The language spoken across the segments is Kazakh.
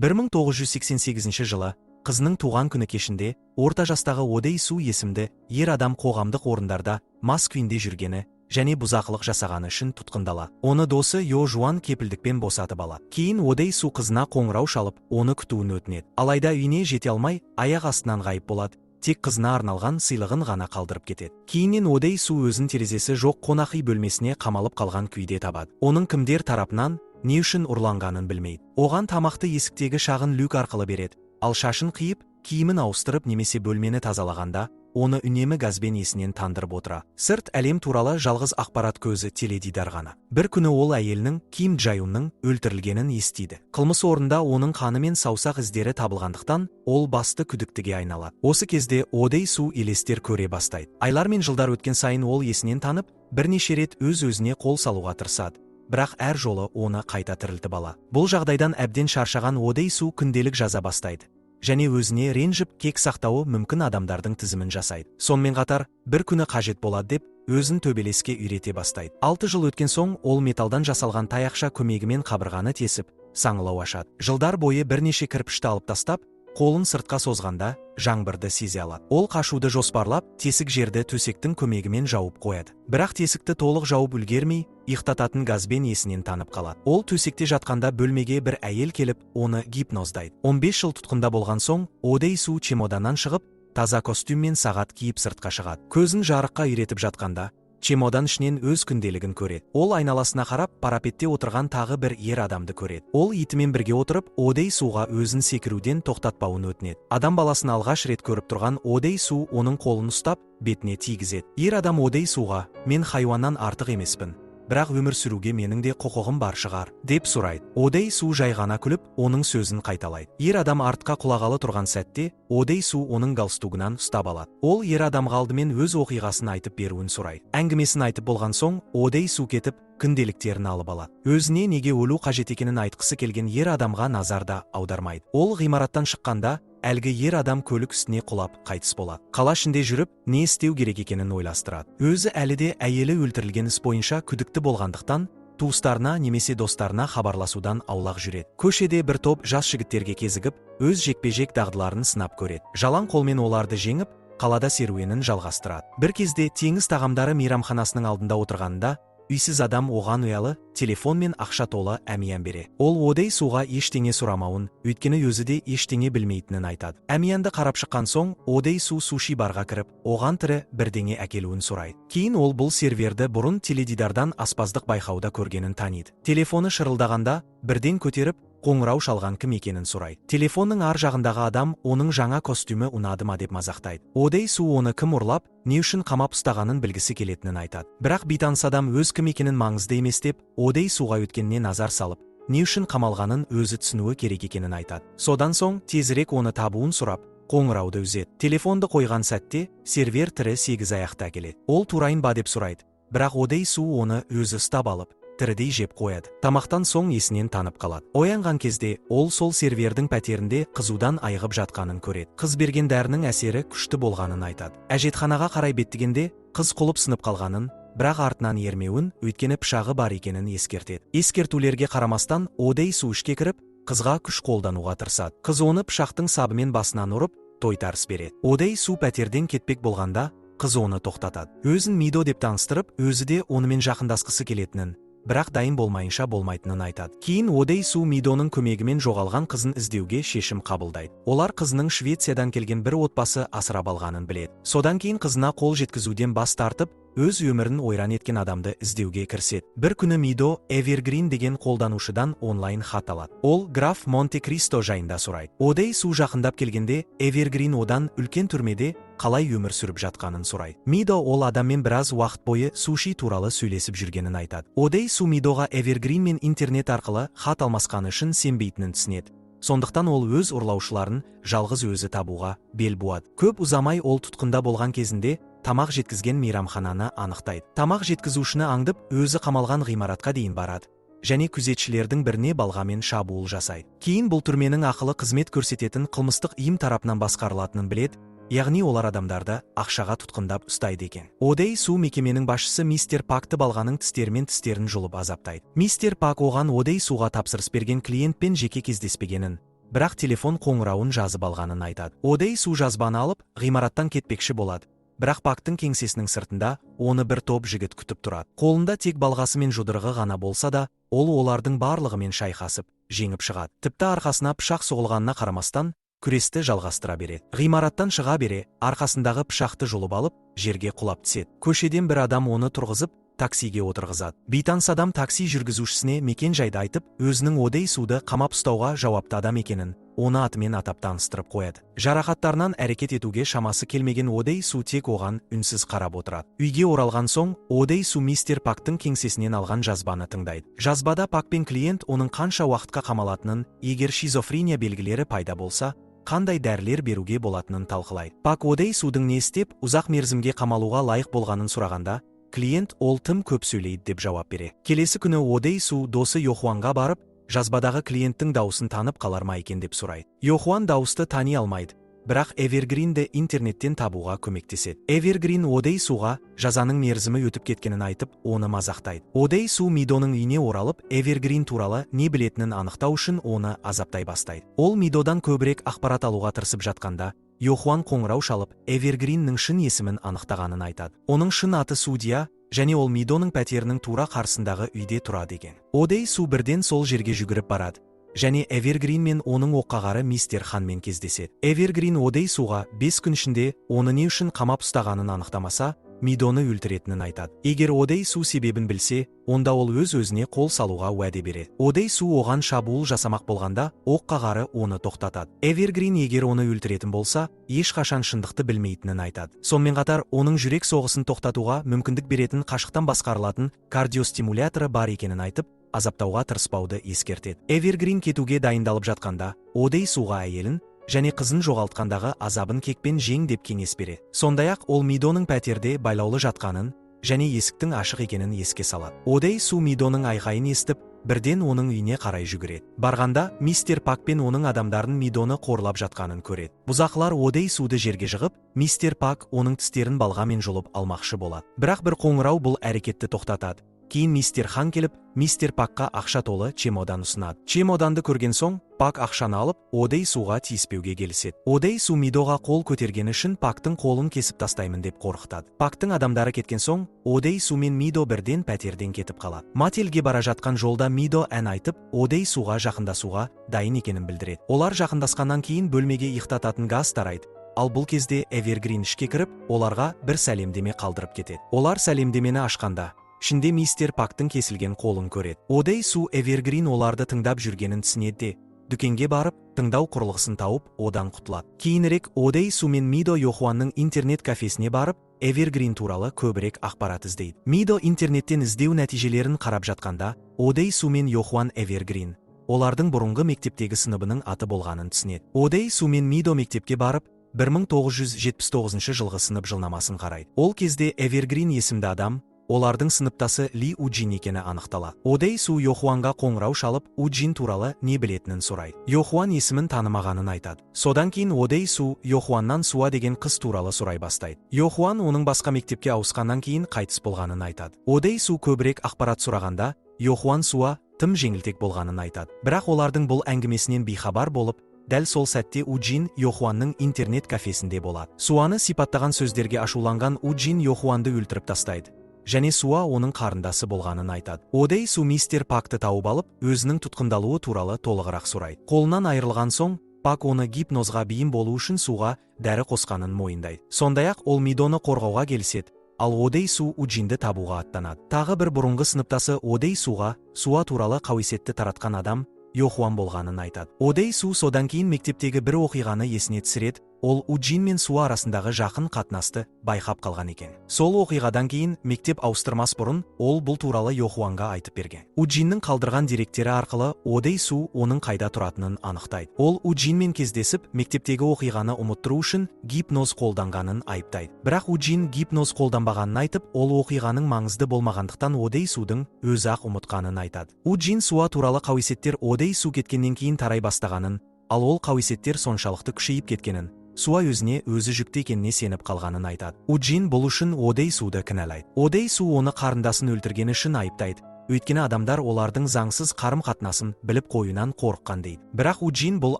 1988 жылы қызының туған күні кешінде орта жастағы Одей Су есімді ер адам қоғамдық орындарда мас күйінде жүргені және бұзақылық жасағаны үшін тұтқындала. Оны досы Йо Жуан кепілдікпен босатып алады. Кейін Одей Су қызына қоңырау шалып, оны күтуін өтінеді. Алайда үйіне жете алмай, аяқ астынан ғайып болады. Тек қызына арналған сыйлығын ғана қалдырып кетеді. Кейіннен Одей Су өзін терезесі жоқ қонақ үй бөлмесіне қамалып қалған күйде табады. Оның кімдер тарапынан не үшін ұрланғанын білмейді. Оған тамақты есіктегі шағын люк арқылы береді. Ал шашын қиып, киімін ауыстырып немесе бөлмені тазалағанда, оны үнемі газбен есінен тандырып отыра. Сырт әлем туралы жалғыз ақпарат көзі теледидар ғана. Бір күні ол әйелінің Ким Джайунның өлтірілгенін естиді. Қылмыс орнында оның қаны мен саусақ іздері табылғандықтан, ол басты күдіктіге айналады. Осы кезде Одей Су елестер көре бастайды. Айлар мен жылдар өткен сайын ол есінен танып, бірнеше рет өз-өзіне қол салуға тырысады. Бірақ әр жолы оны қайта тірілтіп ала. Бұл жағдайдан әбден шаршаған Одей Су күнделік жаза бастайды. Және өзіне ренжіп кек сақтауы мүмкін адамдардың тізімін жасайды. Сонымен қатар, бір күні қажет болады деп, өзін төбелеске үйрете бастайды. 6 жыл өткен соң, ол металдан жасалған таяқша көмегімен қабырғаны тесіп, саңылау ашады. Жылдар бойы бірнеше кірпішті алып тастап, қолын сыртқа созғанда, жаңбырды сезе алады. Ол қашуды жоспарлап, тесік жерді төсектің көмегімен жауып қояды. Бірақ тесікті толық жауып үлгермей, иықтататын газбен есінен танып қалады. Ол төсекте жатқанда бөлмеге бір әйел келіп, оны гипноздайды. 15 жыл тұтқында болған соң, Одей Су чемоданнан шығып, таза костюм мен сағат киіп сыртқа шығады. Көзін жарыққа үйретіп жатқанда, чемодан ішінен өз күнделігін көреді. Ол айналасына қарап, парапетте отырған тағы бір ер адамды көреді. Ол итімен бірге отырып, Одей Суға өзін секіруден тоқтатпауын өтінеді. Адам баласын алғаш рет көріп тұрған Одей Су оның қолын ұстап, бетіне тигізеді. Ер адам Одей Суға, мен хайуаннан артық емеспін, бірақ өмір сүруге менің де құқығым бар шығар, деп сұрайды. Одей Су жай ғана күліп, оның сөзін қайталайды. Ер адам артқа құлағалы тұрған сәтте, Одей Су оның галстугынан ұстап алады. Ол ер адамға алдымен өз оқиғасын айтып беруін сұрайды. Әңгімесін айтып болған соң, Одей Су кетіп, күнделіктерін алып алады. Өзіне неге өлу қажет екенін айтқысы келген ер адамға назар да аудармайды. Ол ғимараттан шыққанда, әлгі ер адам көлік үстіне құлап қайтыс болады. Қала ішінде жүріп, не істеу керек екенін ойластырады. Өзі әлі де әйелі өлтірілген іс бойынша күдікті болғандықтан, туыстарына немесе достарына хабарласудан аулақ жүреді. Көшеде бір топ жас жігіттерге кезігіп, өз жекпе-жек дағдыларын сынап көреді. Жалаң қолмен оларды жеңіп, қалада серуенін жалғастырады. Бір кезде теңіз тағамдары мейрамханасының алдында отырғанында, үйсіз адам оған ұялы, телефон мен ақша толы әмиян бере. Ол Одей Суға ештеңе сұрамауын, өйткені өзі де ештеңе білмейтінін айтады. Әмиянды қарап шыққан соң, Одей Су суши барға кіріп, оған тірі бірдеңе әкелуін сұрайды. Кейін ол бұл серверді бұрын теледидардан аспаздық байқауда көргенін таниды. Телефоны шырылдағанда, бірден көтеріп, қоңырау шалған кім екенін сұрайды. Телефонның ар жағындағы адам оның жаңа костюмі ұнады ма деп мазақтайды. Одей Су оны кім ұрлап, не үшін қамап ұстағанын білгісі келетінін айтады. Бірақ бейтаныс адам өз кім екенін маңызды емес деп, Одей Суға өткеніне назар салып, не үшін қамалғанын өзі түсінуі керек екенін айтады. Содан соң тезірек оны табуын сұрап, қоңырауды үзеді. Телефонды қойған сәтте, сервер тірі 8 аяқта келеді. Ол турайын ба деп сұрайды. Бірақ Одей Су оны өзі ұстап алып, тірідей жеп қояды. Тамақтан соң есінен танып қалады. Оянған кезде, ол сол сервердің пәтерінде қызудан айығып жатқанын көреді. Қыз берген дәрінің әсері күшті болғанын айтады. Әжетханаға қарай беттігенде, қыз құлып сынып қалғанын, бірақ артынан ермеуін, өйткені пышағы бар екенін ескертеді. Ескертулерге қарамастан, Одей Су ішке кіріп, қызға күш қолдануға тырысады. Қыз оны пышақтың сабымен басынан ұрып, тойтарыс береді. Одей Су пәтерден кетпек болғанда, қыз оны тоқтатады. Өзін Мидо деп таныстырып, өзі де онымен жақындасқысы келетінін, бірақ дайын болмайынша болмайтынын айтады. Кейін Одей Су Мидоның көмегімен жоғалған қызын іздеуге шешім қабылдайды. Олар қызының Швециядан келген бір отбасы асырап алғанын біледі. Содан кейін қызына қол жеткізуден бас тартып, өз өмірін ойран еткен адамды іздеуге кіріседі. Бір күні Мидо Эвергрин деген қолданушыдан онлайн хат алады. Ол граф Монте-Кристо жайында сұрайды. Одей Су жақындап келгенде, Эвергрин одан үлкен түрмеде қалай өмір сүріп жатқанын сұрайды. Мидо ол адаммен біраз уақыт бойы суши туралы сөйлесіп жүргенін айтады. Одей Су Мидоға Эвергрин мен интернет арқылы хат алмасқаны үшін сенбейтінін түсінеді. Сондықтан ол өз ұрлаушыларын жалғыз өзі табуға бел буады. Көп ұзамай ол тұтқында болған кезінде тамақ жеткізген мейрамхананы анықтайды. Тамақ жеткізушіні аңдып, өзі қамалған ғимаратқа дейін барады. Және күзетшілердің біріне балғамен шабуыл жасайды. Кейін бұл түрменің ақылы қызмет көрсететін қылмыстық ұйым тарапынан басқарылатынын біледі, яғни олар адамдарды ақшаға тұтқындап ұстайды екен. Одей Су мекеменің басшысы мистер Пакты балғаның тістермен тістерін жұлып азаптайды. Мистер Пак оған Одей Суға тапсырыс берген клиентпен жеке кездеспегенін, бірақ телефон қоңырауын жазып алғанын айтады. Одей Су жазбаны алып, ғимараттан кетпекші болады. Бірақ Пактың кеңсесінің сыртында оны бір топ жігіт күтіп тұрады. Қолында тек балғасы мен жұдырығы ғана болса да, ол олардың барлығымен шайқасып, жеңіп шығады. Тіпті арқасына пышақ соғылғанына қарамастан, күресті жалғастыра береді. Ғимараттан шыға бере, арқасындағы пышақты жұлып алып, жерге құлап түседі. Көшеден бір адам оны тұрғызып, таксиге отырғызады. Бейтаныс адам такси жүргізушісіне мекен жайды айтып, өзінің Одей Суды қамап ұстауға жауапты адам екенін, оны атымен атап таныстырып қояды. Жарақаттарынан әрекет етуге шамасы келмеген Одей Су тек оған үнсіз қарап отырады. Үйге оралған соң, Одей Су мистер Пактың кеңсесінен алған жазбаны тыңдайды. Жазбада Пак пен клиент оның қанша уақытқа қамалатынын, егер шизофрения белгілері пайда болса, қандай дәрілер беруге болатынын талқылайды. Пак Одей Судың не істеп, ұзақ мерзімге қамалуға лайық болғанын сұрағанда, клиент ол тым көп сөйлейді деп жауап береді. Келесі күні Одей Су досы Йохуанға барып, жазбадағы клиенттің дауысын танып қалар ма екен деп сұрайды. Йохуан дауысты тани алмайды, бірақ Эвергринді интернеттен табуға көмектеседі. Эвергрин Одей Суға жазаның мерзімі өтіп кеткенін айтып, оны мазақтайды. Одей Су Мидоның үйіне оралып, Эвергрин туралы не білетінін анықтау үшін оны азаптай бастайды. Ол Мидодан көбірек ақпарат алуға тырысып жатқанда, Йохуан қоңырау шалып, Эвергриннің шын есімін анықтағанын айтады. Оның шын аты Судия, және ол Мидоның пәтерінің тура қарсындағы үйде тұрады екен. Одей Су бірден сол жерге жүгіріп барады, және Эвергрин мен оның оққағары мистер Ханмен кездеседі. Эвергрин Одей Суға 5 күн ішінде оны не үшін қамап ұстағанын анықтамаса, Мидоны өлтіретінін айтады. Егер Одей Су себебін білсе, онда ол өз-өзіне қол салуға уәде береді. Одей Су оған шабуыл жасамақ болғанда, оққағары оны тоқтатады. Эвергрин егер оны өлтіретін болса, ешқашан шындықты білмейтінін айтады. Сонымен қатар, оның жүрек соғысын тоқтатуға мүмкіндік беретін қашықтан басқарылатын кардиостимуляторы бар екенін айтып, азаптауға тырыспауды ескертеді. Эвергрин кетуге дайындалып жатқанда, Одей Суға әйелін және қызын жоғалтқандағы азабын кекпен жең деп кеңес береді. Сондай-ақ ол Мидоның пәтерде байлаулы жатқанын және есіктің ашық екенін еске салады. Одей Су Мидоның айқайын естіп, бірден оның үйіне қарай жүгіреді. Барғанда, мистер Пак пен оның адамдарын Мидоны қорлап жатқанын көреді. Бұзақылар Одей Суды жерге жығып, мистер Пак оның тістерін балғамен жұлып алмақшы болады. Бірақ бір қоңырау бұл әрекетті тоқтатады. Кейін мистер Хан келіп, мистер Пакқа ақша толы чемодан ұсынады. Чемоданды көрген соң, Пак ақшаны алып, Одей Суға тиіспеуге келіседі. Одей Су Мидоға қол көтергені үшін Пактың қолын кесіп тастаймын деп қорқытады. Пактың адамдары кеткен соң, Одей Су мен Мидо бірден пәтерден кетіп қалады. Мотельге бара жатқан жолда Мидо ән айтып, Одей Суға жақындасуға дайын екенін білдіреді. Олар жақындасқаннан кейін бөлмеге иықтататын газ тарайды. Ал бұл кезде Эвергрин ішке кіріп, оларға бір сәлемдеме қалдырып кетеді. Олар сәлемдемені ашқанда, ішінде мистер Пактың кесілген қолын көреді. Одей Су Эвергрин оларды тыңдап жүргенін түсінеді де, дүкенге барып, тыңдау құрылғысын тауып, одан құтылады. Кейінірек Одей Су мен Мидо Йохуанның интернет кафесіне барып, Эвергрин туралы көбірек ақпарат іздейді. Мидо интернеттен іздеу нәтижелерін қарап жатқанда, Одей Су мен Йохуан Эвергрин олардың бұрынғы мектептегі сыныбының аты болғанын түсінеді. Одей Су мен Мидо мектепке барып, 1979 жылғы сынып жылнамасын қарайды. Ол кезде Эвергрин есімді адам олардың сыныптасы Ли Уджин екені анықталады. Одей Су Йохуанға қоңырау шалып, Уджин туралы не білетінін сұрайды. Йохуан есімін танымағанын айтады. Содан кейін Одей Су Йохуаннан Суа деген қыз туралы сұрай бастайды. Йохуан оның басқа мектепке ауысқаннан кейін қайтыс болғанын айтады. Одей Су көбірек ақпарат сұрағанда, Йохуан Суа тым жеңілтек болғанын айтады. Бірақ олардың бұл әңгімесінен бейхабар болып, дәл сол сәтте Уджин Йохуанның интернет кафесінде болады. Суаны сипаттаған сөздерге ашуланған Уджин Йохуанды өлтіріп тастайды. Және Суа оның қарындасы болғанын айтады. Одей Су мистер Пакты тауып алып, өзінің тұтқындалуы туралы толығырақ сұрайды. Қолынан айырылған соң, Пак оны гипнозға бейім болу үшін суға дәрі қосқанын мойындайды. Сондай-ақ ол Мидоны қорғауға келіседі, ал Одей Су Уджинді табуға аттанады. Тағы бір бұрынғы сыныптасы Одей Суға Суа туралы қауесетті таратқан адам Йохуан болғанын айтады. Одей Су содан кейін мектептегі бір оқиғаны есіне түсіреді. Ол Уджин мен Суа арасындағы жақын қатынасты байқап қалған екен. Сол оқиғадан кейін мектеп ауыстырмас бұрын ол бұл туралы Йохуанға айтып берген. Уджиннің қалдырған деректері арқылы Одей Су оның қайда тұратынын анықтайды. Ол Уджинмен кездесіп, мектептегі оқиғаны ұмыттыру үшін гипноз қолданғанын айыптайды. Бірақ Уджин гипноз қолданбағанын айтып, ол оқиғаның маңызды болмағандықтан Одей Судың өзі-ақ ұмытқанын айтады. Уджин Суа туралы қауесеттер Одей Су кеткеннен кейін тарай бастағанын, ал ол қауесеттер соншалықты күшейіп кеткенін, Суа өзіне өзі жүкті екеніне сеніп қалғанын айтады. Уджин бұл үшін Одей Суды кінәлайды. Одей Су оны қарындасын өлтіргені үшін айыптайды. өйткені адамдар олардың заңсыз қарым-қатынасын біліп қоюынан қорыққан дейді. Бірақ Уджин бұл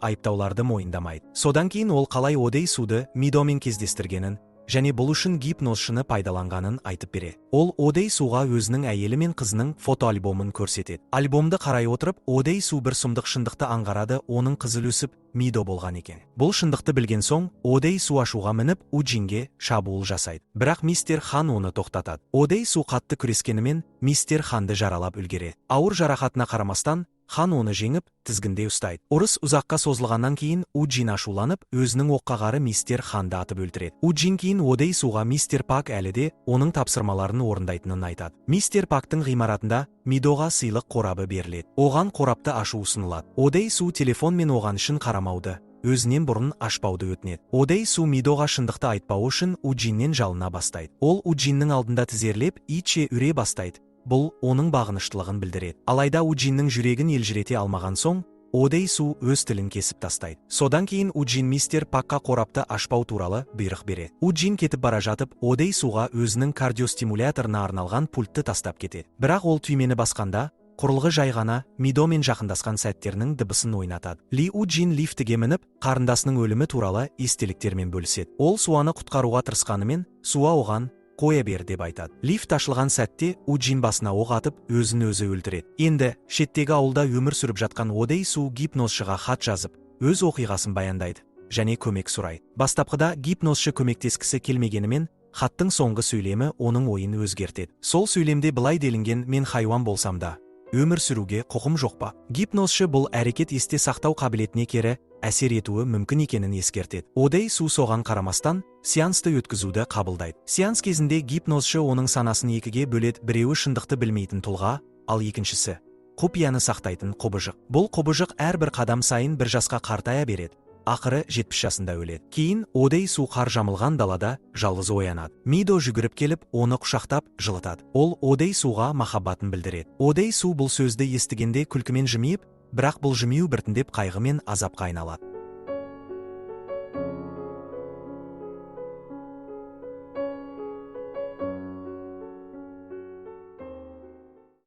айыптауларды мойындамайды. Содан кейін ол қалай Одей Суды Мидомен кездестіргенін және бұл үшін гипнозшыны пайдаланғанын айтып береді. Ол Одей Суға өзінің әйелі мен қызының фотоальбомын көрсетеді. Альбомды қарай отырып, Одей Су бір сұмдық шындықты аңғарады, оның қызы өсіп Мидо болған екен. Бұл шындықты білген соң, Одей Су ашуға мініп, Уджинге шабуыл жасайды. Бірақ мистер Хан оны тоқтатады. Одей Су қатты күрескенімен, мистер Ханды жаралап үлгереді. Ауыр жарақатына қарамастан, Хан оны жеңіп, тізгінде ұстайды. Ұрыс ұзаққа созылғаннан кейін Уджин ашуланып, өзінің оққағары мистер Ханды атып өлтіреді. Уджин кейін Одей Суға мистер Пак әлі де оның тапсырмаларын орындайтынын айтады. Мистер Пактың ғимаратында Мидоға сыйлық қорабы беріледі. Оған қорапты ашу ұсынылады. Одей Су телефонмен оған үшін қарамауды, өзінен бұрын ашпауды өтінеді. Одей Су Мидоға шындықты айтпауы үшін Уджиннен жалына бастайды. Ол Уджиннің алдында тізерлеп, итше үре бастайды. Бұл оның бағыныштылығын білдіреді. Алайда Уджиннің жүрегін елжірете алмаған соң, Одей Су өз тілін кесіп тастайды. Содан кейін Уджин мистер Пакқа қорапты ашпау туралы бұйрық береді. Уджин кетіп бара жатып, Одей Суға өзінің кардиостимуляторына арналған пультты тастап кетеді. Бірақ ол түймені басқанда, құрылғы жай ғана Мидомен жақындасқан сәттерінің дыбысын ойнатады. Ли Уджин лифтіге мініп, қарындасының өлімі туралы естеліктермен бөліседі. Ол Суаны құтқаруға тырысқанымен, Суа оған қоя бер деп айтады. Лифт ашылған сәтте Уджин басына оқ атып, өзін өзі өлтіреді. Енді шеттегі ауылда өмір сүріп жатқан Одей Су гипнозшыға хат жазып, өз оқиғасын баяндайды және көмек сұрайды. Бастапқыда гипнозшы көмектескісі келмегенімен, хаттың соңғы сөйлемі оның ойын өзгертеді. Сол сөйлемде былай делінген: мен хайуан болсам да, өмір сүруге құқым жоқ па? Гипнозшы бұл әрекет есте сақтау қабілетіне кері әсер етуі мүмкін екенін ескертеді. Одей Су соған қарамастан, сеансты өткізуді қабылдайды. Сеанс кезінде гипнозшы оның санасын екіге бөледі. Біреуі шындықты білмейтін тұлға, ал екіншісі құпияны сақтайтын құбыжық. Бұл құбыжық әрбір қадам сайын бір жасқа қартая береді. Ақыры 70 жасында өледі. Кейін Одей Су қар жамылған далада жалғыз оянады. Мидо жүгіріп келіп, оны құшақтап жылытады. Ол Одей Суға махаббатын білдіреді. Одей Су бұл сөзді естігенде күлкімен жымиып, бірақ бұл жымию біртіндеп қайғы мен азапқа айналады.